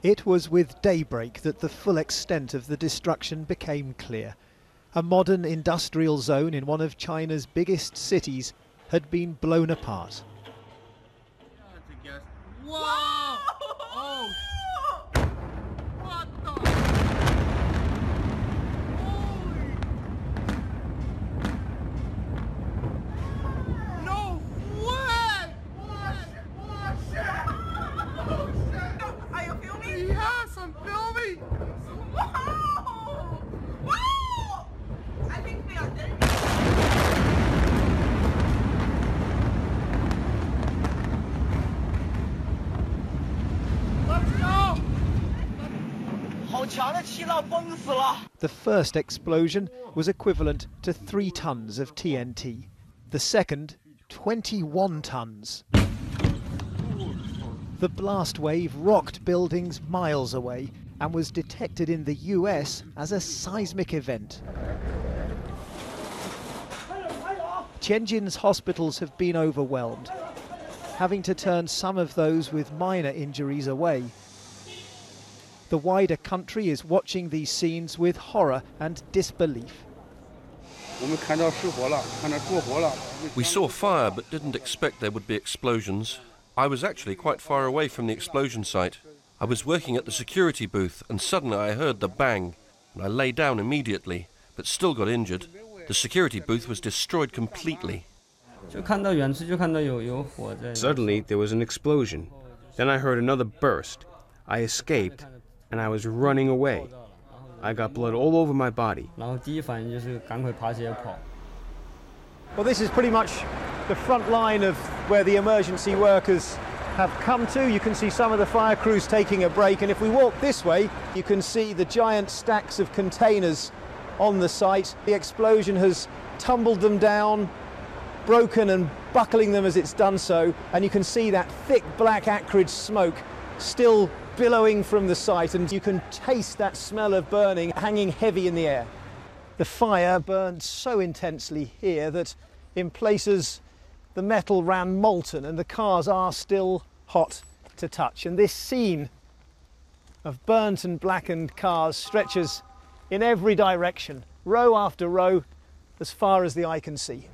It was with daybreak that the full extent of the destruction became clear. A modern industrial zone in one of China's biggest cities had been blown apart. Whoa! Oh! What the? Holy! No way! Oh shit! Oh shit! Are you filming? Yes, I'm filming! Whoa! Whoa! I think we are dead. The first explosion was equivalent to 3 tons of TNT. The second, 21 tons. The blast wave rocked buildings miles away and was detected in the US as a seismic event. Tianjin's hospitals have been overwhelmed, having to turn some of those with minor injuries away. The wider country is watching these scenes with horror and disbelief. We saw fire but didn't expect there would be explosions. I was actually quite far away from the explosion site. I was working at the security booth and suddenly I heard the bang. I lay down immediately, but still got injured. The security booth was destroyed completely. Suddenly there was an explosion. Then I heard another burst. I escaped and I was running away. I got blood all over my body. Well, this is pretty much the front line of where the emergency workers have come to. You can see some of the fire crews taking a break, and if we walk this way, you can see the giant stacks of containers on the site. The explosion has tumbled them down, broken and buckling them as it's done so, and you can see that thick black acrid smoke still billowing from the site, and you can taste that smell of burning hanging heavy in the air. The fire burned so intensely here that in places the metal ran molten and the cars are still hot to touch. And this scene of burnt and blackened cars stretches in every direction, row after row, as far as the eye can see.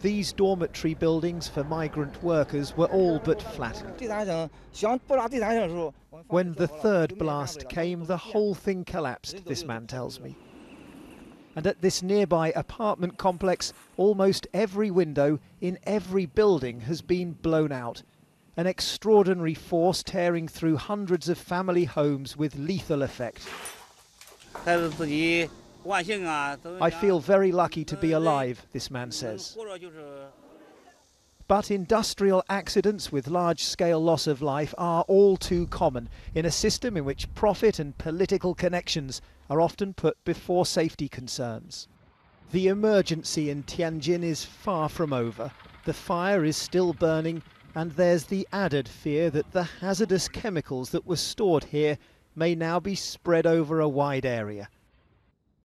These dormitory buildings for migrant workers were all but flattened. When the third blast came, the whole thing collapsed, this man tells me. And at this nearby apartment complex, almost every window in every building has been blown out. An extraordinary force tearing through hundreds of family homes with lethal effect. I feel very lucky to be alive, this man says. But industrial accidents with large-scale loss of life are all too common in a system in which profit and political connections are often put before safety concerns. The emergency in Tianjin is far from over. The fire is still burning, and there's the added fear that the hazardous chemicals that were stored here may now be spread over a wide area.